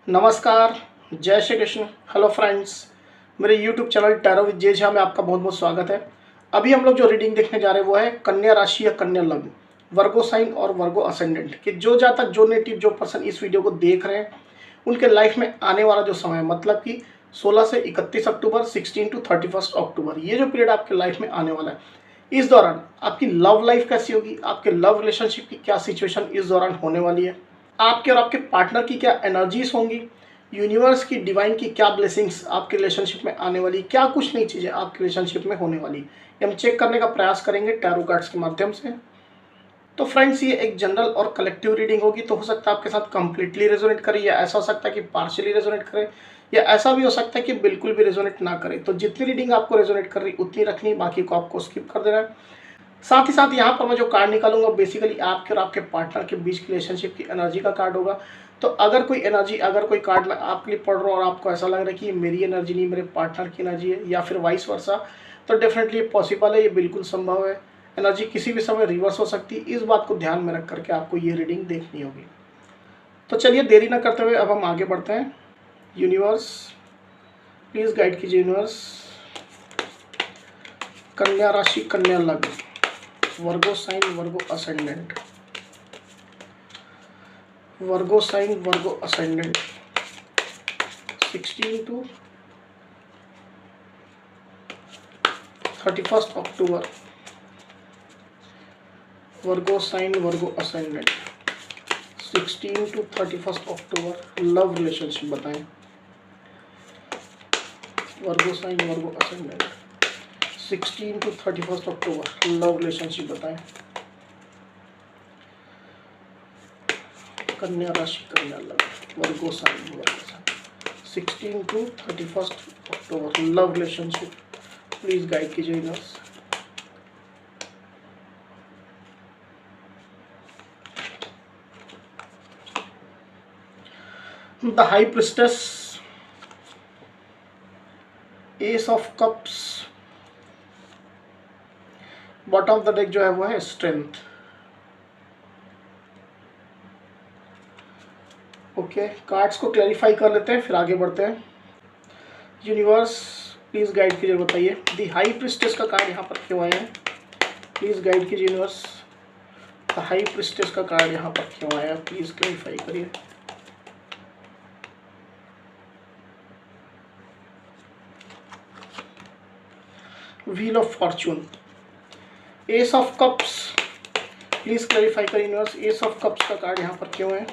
नमस्कार, जय Shri Krishna. Hello friends, मेरे YouTube channel tarot with J Jha में आपका बहुत बहुत स्वागत है। अभी हम लोग जो रीडिंग देखने जा रहे हैं वो है कन्या राशि या कन्या लग्न, वर्गो साइन और वर्गो असेंडेंट कि जो जातक जो नेटिव जो पर्सन इस वीडियो को देख रहे हैं उनके लाइफ में आने वाला जो समय है, मतलब कि 16 से 31 अक्टूबर, 16 टू 31 अक्टूबर, ये जो पीरियड आपके लाइफ में आने वाला है, इस दौरान आपकी लव लाइफ कैसी होगी, आपके लव रिलेशनशिप की क्या सिचुएशन इस दौरान होने वाली है, आपके और आपके पार्टनर की क्या एनर्जीज होंगी, यूनिवर्स की डिवाइन की क्या ब्लेसिंग्स आपके रिलेशनशिप में आने वाली, क्या कुछ नई चीज़ें आपके रिलेशनशिप में होने वाली, ये हम चेक करने का प्रयास करेंगे टैरो कार्ड्स के माध्यम से। तो फ्रेंड्स, ये एक जनरल और कलेक्टिव रीडिंग होगी, तो हो सकता है आपके साथ कंप्लीटली रेजोनेट करे, या ऐसा हो सकता है कि पार्शियली रेजोनेट करे, या ऐसा भी हो सकता है कि बिल्कुल भी रेजोनेट ना करे। तो जितनी रीडिंग आपको रेजोनेट कर रही उतनी रखनी, बाकी को आपको स्किप कर देना है। साथ ही साथ यहाँ पर मैं जो कार्ड निकालूंगा बेसिकली आपके और आपके पार्टनर के बीच की रिलेशनशिप की एनर्जी का कार्ड होगा। तो अगर कोई कार्ड मैं आपके लिए पढ़ रहा हूँ और आपको ऐसा लग रहा है कि ये मेरी एनर्जी नहीं, मेरे पार्टनर की एनर्जी है, या फिर वाइस वर्सा, तो डेफिनेटली ये पॉसिबल है, ये बिल्कुल संभव है। एनर्जी किसी भी समय रिवर्स हो सकती है, इस बात को ध्यान में रख करके आपको ये रीडिंग देखनी होगी। तो चलिए देरी ना करते हुए अब हम आगे बढ़ते हैं। यूनिवर्स प्लीज़ गाइड कीजिए। यूनिवर्स, कन्या राशि कन्या लग्न, Virgo sign Virgo ascendant, Virgo sign Virgo ascendant, 16 to 31 October, Virgo sign Virgo ascendant, 16 to 31 October, love relationship बताएं। Virgo sign Virgo ascendant, 16 to 31 October, love relationship बताएं। कन्या राशि कन्या लग्न, Virgo sign Virgo sign, 16 to 31 October, love relationship please guide कीजिए universe. The high priestess, ace of cups, bottom of the deck जो है वो है स्ट्रेंथ। ओके, कार्ड्स को क्लैरिफाई कर लेते हैं फिर आगे बढ़ते हैं। यूनिवर्स प्लीज गाइड कीजिए, बताइए द हाई प्रिस्टेस का कार्ड यहाँ पर क्यों आया है, प्लीज गाइड कीजिए यूनिवर्स। द हाई प्रिस्टेस का कार्ड यहाँ पर क्यों आया, प्लीज क्लैरिफाई करिए। Wheel of Fortune, S of cups, please clarify करिए यूनिवर्स। एस ऑफ कप्स का कार्ड यहाँ पर क्यों है,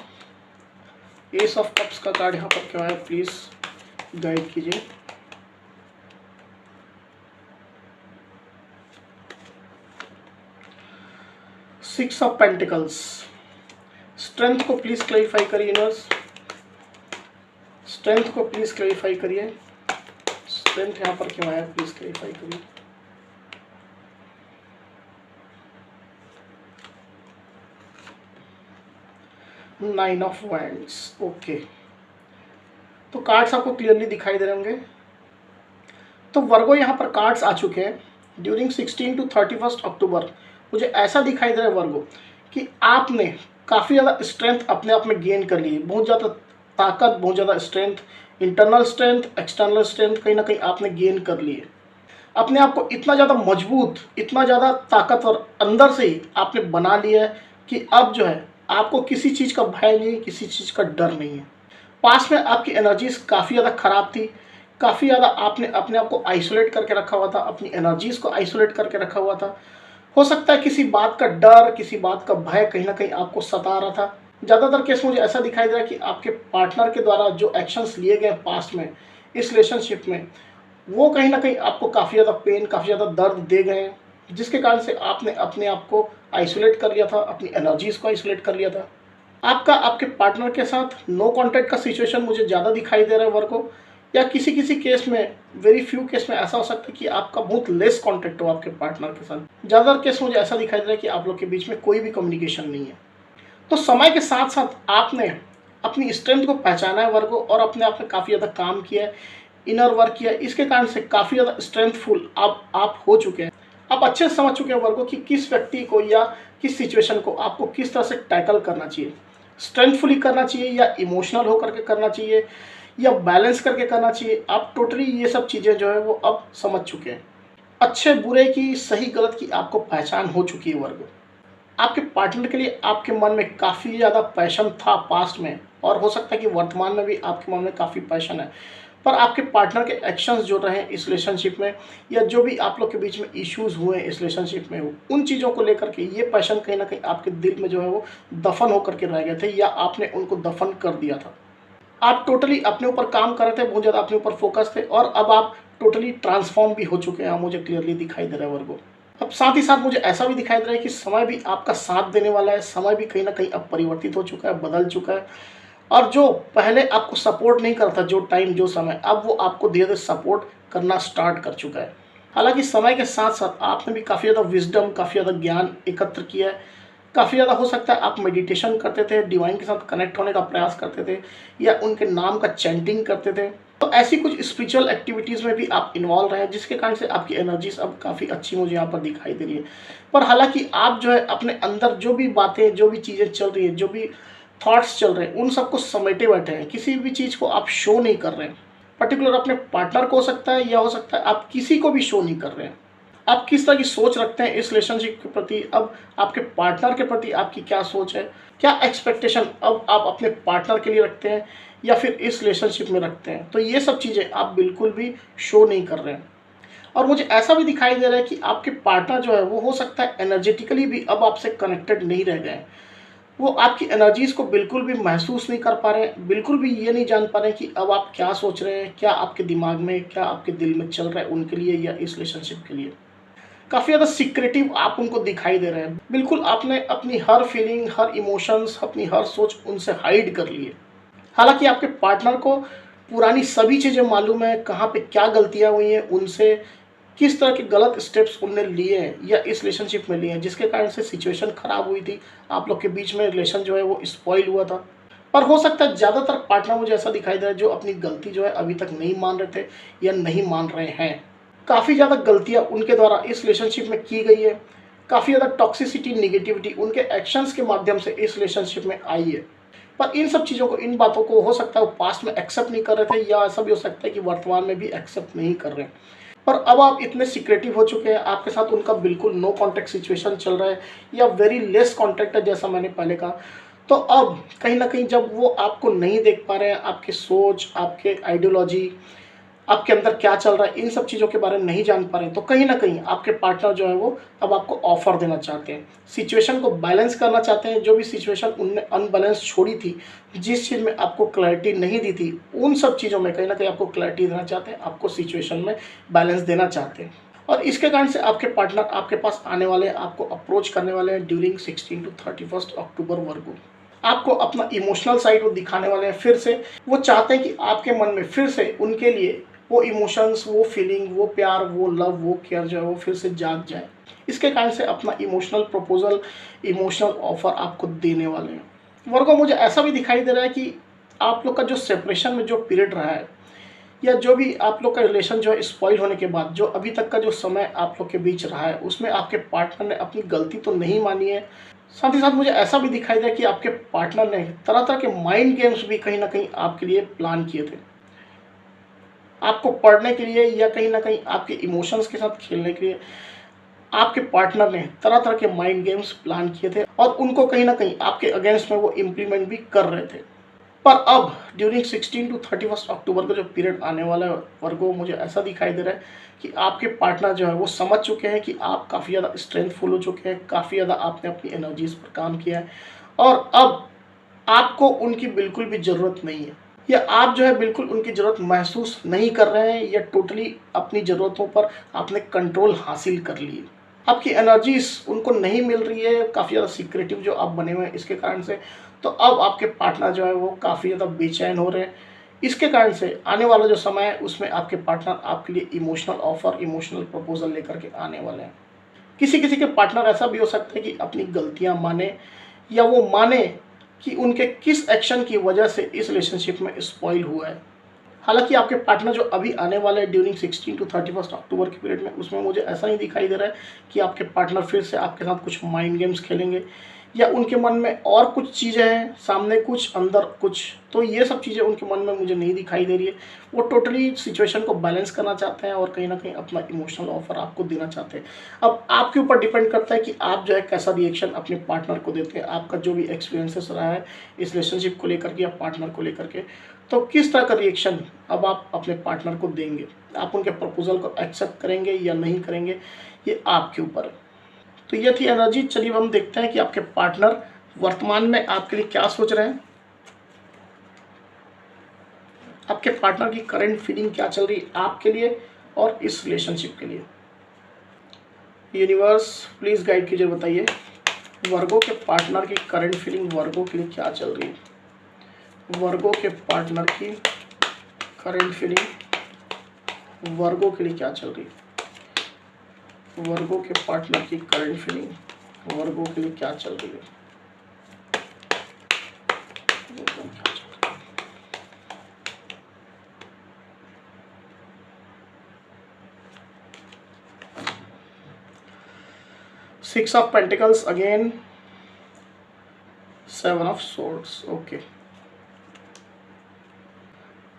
एस ऑफ कप्स का कार्ड यहाँ पर क्यों है, प्लीज गाइड कीजिए। सिक्स ऑफ पेंटिकल्स, स्ट्रेंथ को प्लीज क्लैरिफाई करिए यूनिवर्स। स्ट्रेंथ को प्लीज क्लैरिफाई करिए, स्ट्रेंथ यहाँ पर क्यों आया, प्लीज क्लैरिफाई करिए। नाइन ऑफ वैंड्स, ओके, तो कार्ड्स आपको क्लियरली दिखाई दे रहे होंगे। तो वर्गो यहाँ पर कार्ड्स आ चुके हैं ड्यूरिंग 16 टू 31 अक्टूबर। मुझे ऐसा दिखाई दे रहा है वर्गो कि आपने काफ़ी ज़्यादा स्ट्रेंथ अपने आप में गेन कर ली है, बहुत ज़्यादा ताकत, बहुत ज़्यादा strength, internal strength, external strength कहीं ना कहीं आपने गेन कर ली है। अपने आप को इतना ज़्यादा मजबूत, इतना ज़्यादा ताकतवर अंदर से ही आपने बना लिया है कि अब जो है आपको किसी चीज़ का भय नहीं, किसी चीज़ का डर नहीं है। पास में आपकी एनर्जीज काफ़ी ज़्यादा ख़राब थी, काफ़ी ज़्यादा आपने अपने आप को आइसोलेट करके रखा हुआ था, अपनी एनर्जीज को आइसोलेट करके रखा हुआ था। हो सकता है किसी बात का डर, किसी बात का भय कहीं ना कहीं आपको सता रहा था। ज़्यादातर केस मुझे ऐसा दिखाई दे रहा है कि आपके पार्टनर के द्वारा जो एक्शंस लिए गए पास्ट में इस रिलेशनशिप में, वो कहीं ना कहीं आपको काफ़ी ज़्यादा पेन, काफ़ी ज़्यादा दर्द दे गए हैं, जिसके कारण से आपने अपने आप को आइसोलेट कर लिया था, अपनी एनर्जीज को आइसोलेट कर लिया था। आपका आपके पार्टनर के साथ नो कांटेक्ट का सिचुएशन मुझे ज़्यादा दिखाई दे रहा है वर्गो, या किसी किसी केस में, वेरी फ्यू केस में ऐसा हो सकता है कि आपका बहुत लेस कांटेक्ट हो आपके पार्टनर के साथ। ज़्यादातर केस मुझे ऐसा दिखाई दे रहा है कि आप लोग के बीच में कोई भी कम्युनिकेशन नहीं है। तो समय के साथ साथ आपने अपनी स्ट्रेंथ को पहचाना है वर्गो, और अपने आप में काफ़ी ज़्यादा काम किया है, इनर वर्क किया है। इसके कारण से काफ़ी ज़्यादा स्ट्रेंथफुल आप हो चुके हैं। आप अच्छे से समझ चुके हैं वर्गो कि किस व्यक्ति को या किस सिचुएशन को आपको किस तरह से टैकल करना चाहिए। स्ट्रेंथफुली करना चाहिए या इमोशनल होकर के करना चाहिए या बैलेंस करके करना चाहिए, आप टोटली ये सब चीज़ें जो है वो अब समझ चुके हैं। अच्छे बुरे की, सही गलत की आपको पहचान हो चुकी है वर्गो। आपके पार्टनर के लिए आपके मन में काफ़ी ज़्यादा पैशन था पास्ट में, और हो सकता है कि वर्तमान में भी आपके मन में काफ़ी पैशन है, पर आपके पार्टनर के एक्शंस जो रहे इस रिलेशनशिप में, या जो भी आप लोग के बीच में इश्यूज हुए इस रिलेशनशिप में, उन चीज़ों को लेकर के ये पैशन कहीं ना कहीं आपके दिल में जो है वो दफन होकर के रह गए थे, या आपने उनको दफन कर दिया था। आप टोटली अपने ऊपर काम कर रहे थे, बहुत ज़्यादा अपने ऊपर फोकस थे, और अब आप टोटली ट्रांसफॉर्म भी हो चुके हैं, मुझे क्लियरली दिखाई दे रहा है वर्गो। अब साथ ही साथ मुझे ऐसा भी दिखाई दे रहा है कि समय भी आपका साथ देने वाला है, समय भी कहीं ना कहीं अब परिवर्तित हो चुका है, बदल चुका है, और जो पहले आपको सपोर्ट नहीं करता, जो टाइम जो समय, अब वो आपको धीरे धीरे सपोर्ट करना स्टार्ट कर चुका है। हालांकि समय के साथ साथ आपने भी काफ़ी ज़्यादा विजडम, काफ़ी ज़्यादा ज्ञान एकत्र किया है, काफ़ी ज़्यादा हो सकता है आप मेडिटेशन करते थे, डिवाइन के साथ कनेक्ट होने का प्रयास करते थे, या उनके नाम का चैंटिंग करते थे। तो ऐसी कुछ स्पिरिचुअल एक्टिविटीज़ में भी आप इन्वॉल्व रहे हैं, जिसके कारण से आपकी एनर्जीज अब काफ़ी अच्छी मुझे यहाँ पर दिखाई दे रही है। पर हालांकि आप जो है अपने अंदर जो भी बातें, जो भी चीज़ें चल रही है, जो भी थॉट्स चल रहे हैं, उन सबको समेटे बैठे हैं, किसी भी चीज़ को आप शो नहीं कर रहे हैं। पर्टिकुलर अपने पार्टनर को हो सकता है, या हो सकता है आप किसी को भी शो नहीं कर रहे हैं। आप किस तरह की सोच रखते हैं इस रिलेशनशिप के प्रति, अब आपके पार्टनर के प्रति आपकी क्या सोच है, क्या एक्सपेक्टेशन अब आप अपने पार्टनर के लिए रखते हैं या फिर इस रिलेशनशिप में रखते हैं, तो ये सब चीज़ें आप बिल्कुल भी शो नहीं कर रहे हैं। और मुझे ऐसा भी दिखाई दे रहा है कि आपके पार्टनर जो है वो हो सकता है एनर्जेटिकली भी अब आपसे कनेक्टेड नहीं रह गए हैं। वो आपकी एनर्जीज़ को बिल्कुल भी महसूस नहीं कर पा रहे हैं, बिल्कुल भी ये नहीं जान पा रहे हैं कि अब आप क्या सोच रहे हैं, क्या आपके दिमाग में, क्या आपके दिल में चल रहा है उनके लिए या इस रिलेशनशिप के लिए। काफ़ी ज़्यादा सीक्रेटिव आप उनको दिखाई दे रहे हैं। बिल्कुल आपने अपनी हर फीलिंग, हर इमोशंस, अपनी हर सोच उनसे हाइड कर ली है। हालाँकि आपके पार्टनर को पुरानी सभी चीज़ें मालूम है, कहाँ पे क्या गलतियाँ हुई हैं उनसे, किस तरह के गलत स्टेप्स उनने लिए हैं या इस रिलेशनशिप में लिए हैं, जिसके कारण से सिचुएशन ख़राब हुई थी, आप लोग के बीच में रिलेशन जो है वो स्पॉइल हुआ था। पर हो सकता है ज़्यादातर पार्टनर मुझे ऐसा दिखाई दे रहा है जो अपनी गलती जो है अभी तक नहीं मान रहे थे या नहीं मान रहे हैं। काफ़ी ज़्यादा गलतियाँ उनके द्वारा इस रिलेशनशिप में की गई है, काफ़ी ज़्यादा टॉक्सिसिटी, नेगेटिविटी उनके एक्शंस के माध्यम से इस रिलेशनशिप में आई है। पर इन सब चीज़ों को, इन बातों को हो सकता है वो पास्ट में एक्सेप्ट नहीं कर रहे थे, या ऐसा भी हो सकता है कि वर्तमान में भी एक्सेप्ट नहीं कर रहे हैं। पर अब आप इतने सिक्रेटिव हो चुके हैं, आपके साथ उनका बिल्कुल नो कॉन्टैक्ट सिचुएशन चल रहा है या वेरी लेस कॉन्टैक्ट है, जैसा मैंने पहले कहा। तो अब कहीं न कहीं जब वो आपको नहीं देख पा रहे हैं, आपकी सोच, आपके आइडियोलॉजी, आपके अंदर क्या चल रहा है, इन सब चीज़ों के बारे में नहीं जान पा रहे हैं, तो कहीं न कहीं आपके पार्टनर जो है वो अब आपको ऑफ़र देना चाहते हैं। सिचुएशन को बैलेंस करना चाहते हैं, जो भी सिचुएशन उनने अनबैलेंस छोड़ी थी, जिस चीज़ में आपको क्लैरिटी नहीं दी थी, उन सब चीज़ों में कहीं न कहीं आपको क्लैरिटी देना चाहते हैं, आपको सिचुएशन में बैलेंस देना चाहते हैं। और इसके कारण से आपके पार्टनर आपके पास आने वाले हैं, आपको अप्रोच करने वाले हैं ड्यूरिंग 16 टू 31 अक्टूबर वर्गो। आपको अपना इमोशनल साइड वो दिखाने वाले हैं फिर से। वो चाहते हैं कि आपके मन में फिर से उनके लिए वो इमोशंस, वो फीलिंग, वो प्यार, वो लव, वो केयर जो है वो फिर से जाग जाए। इसके कारण से अपना इमोशनल प्रपोजल, इमोशनल ऑफर आपको देने वाले हैं। वर्गो मुझे ऐसा भी दिखाई दे रहा है कि आप लोग का जो सेपरेशन में जो पीरियड रहा है, या जो भी आप लोग का रिलेशन जो है स्पॉइल होने के बाद जो अभी तक का जो समय आप लोग के बीच रहा है, उसमें आपके पार्टनर ने अपनी गलती तो नहीं मानी है। साथ ही साथ मुझे ऐसा भी दिखाई दिया कि आपके पार्टनर ने तरह तरह के माइंड गेम्स भी कहीं ना कहीं आपके लिए प्लान किए थे, आपको पढ़ने के लिए या कहीं ना कहीं आपके इमोशंस के साथ खेलने के लिए। आपके पार्टनर ने तरह तरह के माइंड गेम्स प्लान किए थे, और उनको कहीं ना कहीं आपके अगेंस्ट में वो इम्प्लीमेंट भी कर रहे थे। पर अब ड्यूरिंग 16 टू 31 अक्टूबर का जो पीरियड आने वाला है वर्गो, मुझे ऐसा दिखाई दे रहा है कि आपके पार्टनर जो है वो समझ चुके हैं कि आप काफ़ी ज़्यादा स्ट्रेंथफुल हो चुके हैं, काफ़ी ज़्यादा आपने अपनी एनर्जीज पर काम किया है, और अब आपको उनकी बिल्कुल भी ज़रूरत नहीं है, या आप जो है बिल्कुल उनकी ज़रूरत महसूस नहीं कर रहे हैं, या टोटली अपनी ज़रूरतों पर आपने कंट्रोल हासिल कर लिए। आपकी एनर्जीज उनको नहीं मिल रही है, काफ़ी ज़्यादा सीक्रेटिव जो आप बने हुए हैं इसके कारण से। तो अब आपके पार्टनर जो है वो काफ़ी ज़्यादा बेचैन हो रहे हैं। इसके कारण से आने वाला जो समय है उसमें आपके पार्टनर आपके लिए इमोशनल ऑफर, इमोशनल प्रपोजल लेकर के आने वाले हैं। किसी किसी के पार्टनर ऐसा भी हो सकता है कि अपनी गलतियां माने, या वो माने कि उनके किस एक्शन की वजह से इस रिलेशनशिप में स्पॉइल हुआ है। हालांकि आपके पार्टनर जो अभी आने वाले हैं ड्यूरिंग 16 टू 31 अक्टूबर के पीरियड में, उसमें मुझे ऐसा नहीं दिखाई दे रहा है कि आपके पार्टनर फिर से आपके साथ कुछ माइंड गेम्स खेलेंगे, या उनके मन में और कुछ चीज़ें हैं, सामने कुछ अंदर कुछ, तो ये सब चीज़ें उनके मन में मुझे नहीं दिखाई दे रही है। वो टोटली सिचुएशन को बैलेंस करना चाहते हैं और कहीं ना कहीं अपना इमोशनल ऑफर आपको देना चाहते हैं। अब आपके ऊपर डिपेंड करता है कि आप जो है कैसा रिएक्शन अपने पार्टनर को देते हैं। आपका जो भी एक्सपीरियंसेस रहा है इस रिलेशनशिप को लेकर के या पार्टनर को लेकर के, तो किस तरह का रिएक्शन अब आप अपने पार्टनर को देंगे। आप उनके प्रपोजल को एक्सेप्ट करेंगे या नहीं करेंगे, ये आपके ऊपर है। तो ये थी एनर्जी। चलिए हम देखते हैं कि आपके पार्टनर वर्तमान में आपके लिए क्या सोच रहे हैं, आपके पार्टनर की करंट फीलिंग क्या चल रही है आपके लिए और इस रिलेशनशिप के लिए। यूनिवर्स प्लीज गाइड कीजिए, बताइए वर्गो के पार्टनर की करंट फीलिंग वर्गो के लिए क्या चल रही है। वर्गो के पार्टनर की करंट फीलिंग वर्गो के लिए क्या चल रही है। वर्गो के पार्टनर की करंट फीलिंग वर्गो के लिए क्या चल रही है। 6 of pentacles again, 7 of swords. Okay,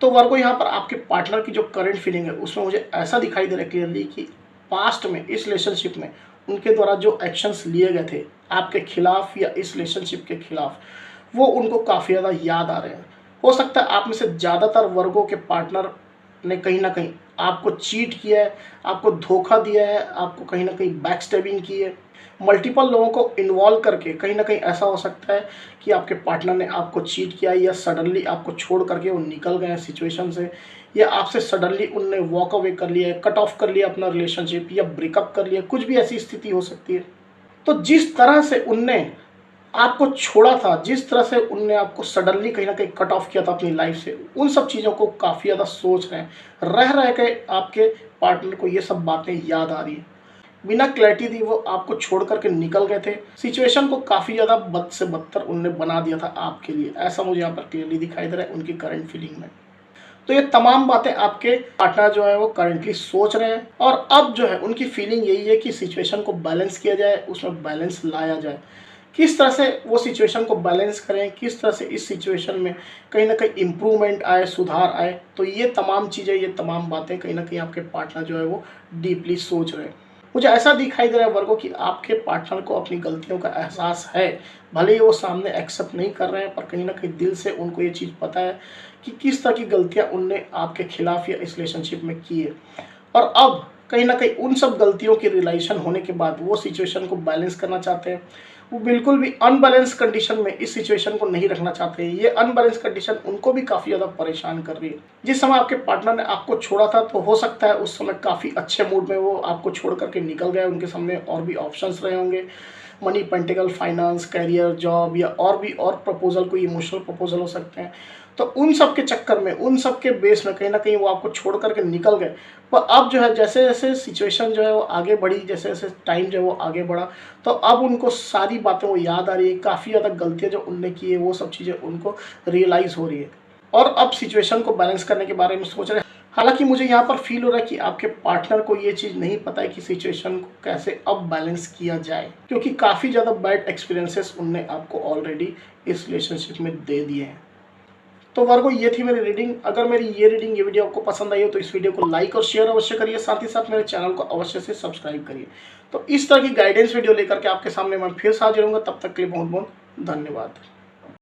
तो वर्गो यहाँ पर आपके पार्टनर की जो करंट फीलिंग है उसमें मुझे ऐसा दिखाई दे रहा है क्लियरली कि पास्ट में इस रिलेशनशिप में उनके द्वारा जो एक्शंस लिए गए थे आपके खिलाफ या इस रिलेशनशिप के खिलाफ, वो उनको काफ़ी ज़्यादा याद आ रहे हैं। हो सकता है आप में से ज़्यादातर वर्गों के पार्टनर ने कहीं ना कहीं आपको चीट किया है, आपको धोखा दिया है, आपको कहीं ना कहीं बैक स्टैबिंग की है। मल्टीपल लोगों को इन्वॉल्व करके कहीं ना कहीं ऐसा हो सकता है कि आपके पार्टनर ने आपको चीट किया या सडनली आपको छोड़ करके वो निकल गए सिचुएशन से, या आपसे सडनली उनने वॉक अवे कर लिया है, कट ऑफ कर लिया अपना रिलेशनशिप या ब्रेकअप कर लिया, कुछ भी ऐसी स्थिति हो सकती है। तो जिस तरह से उनने आपको छोड़ा था, जिस तरह से उनने आपको सडनली कहीं ना कहीं कट ऑफ किया था अपनी लाइफ से, उन सब चीज़ों को काफ़ी ज़्यादा सोच रहे हैं। रह के आपके पार्टनर को ये सब बातें याद आ रही है। बिना क्लैरिटी दी वो आपको छोड़ करके निकल गए थे। सिचुएशन को काफ़ी ज़्यादा बद से बदतर उनने बना दिया था आपके लिए, ऐसा मुझे यहाँ पर क्लियरली दिखाई दे रहा है उनकी करंट फीलिंग में। तो ये तमाम बातें आपके पार्टनर जो है वो करंटली सोच रहे हैं और अब जो है उनकी फीलिंग यही है कि सिचुएशन को बैलेंस किया जाए, उसमें बैलेंस लाया जाए। किस तरह से वो सिचुएशन को बैलेंस करें, किस तरह से इस सिचुएशन में कहीं ना कहीं इम्प्रूवमेंट आए, सुधार आए, तो ये तमाम चीज़ें, ये तमाम बातें कहीं ना कहीं आपके पार्टनर जो है वो डीपली सोच रहे हैं। मुझे ऐसा दिखाई दे रहा है वर्गों कि आपके पार्टनर को अपनी गलतियों का एहसास है, भले ही वो सामने एक्सेप्ट नहीं कर रहे हैं, पर कहीं ना कहीं दिल से उनको ये चीज़ पता है कि किस तरह की गलतियां उनने आपके खिलाफ या इस रिलेशनशिप में की है। और अब कहीं ना कहीं उन सब गलतियों की रियलाइजेशन होने के बाद वो सिचुएशन को बैलेंस करना चाहते हैं। वो बिल्कुल भी अनबैलेंस कंडीशन में इस सिचुएशन को नहीं रखना चाहते हैं। ये अनबैलेंस कंडीशन उनको भी काफ़ी ज़्यादा परेशान कर रही है। जिस समय आपके पार्टनर ने आपको छोड़ा था तो हो सकता है उस समय काफ़ी अच्छे मूड में वो आपको छोड़ करके निकल गए, उनके सामने और भी ऑप्शंस रहे होंगे, money, pentacle, finance, career, job या और प्रपोजल, कोई इमोशनल प्रपोजल हो सकते हैं। तो उन सब के चक्कर में, उन सब के बेस में कहीं ना कहीं वो आपको छोड़ करके निकल गए। पर अब जो है जैसे जैसे सिचुएशन जो है वो आगे बढ़ी, जैसे जैसे टाइम जो है वो आगे बढ़ा, तो अब उनको सारी बातें वो याद आ रही है। काफ़ी ज़्यादा गलतियाँ जो उनने की है वो सब चीज़ें उनको रियलाइज़ हो रही है और अब सिचुएशन को बैलेंस करने के बारे में सोच रहे हैं। हालांकि मुझे यहाँ पर फील हो रहा है कि आपके पार्टनर को ये चीज़ नहीं पता है कि सिचुएशन को कैसे अब बैलेंस किया जाए, क्योंकि काफ़ी ज़्यादा बैड एक्सपीरियंसेस उनने आपको ऑलरेडी इस रिलेशनशिप में दे दिए हैं। तो वर्गो ये थी मेरी रीडिंग। अगर मेरी ये रीडिंग, ये वीडियो आपको पसंद आई हो तो इस वीडियो को लाइक और शेयर अवश्य करिए, साथ ही साथ मेरे चैनल को अवश्य से सब्सक्राइब करिए। तो इस तरह की गाइडेंस वीडियो लेकर के आपके सामने मैं फिर से हाजिर होऊंगा। तब तक के लिए बहुत बहुत धन्यवाद।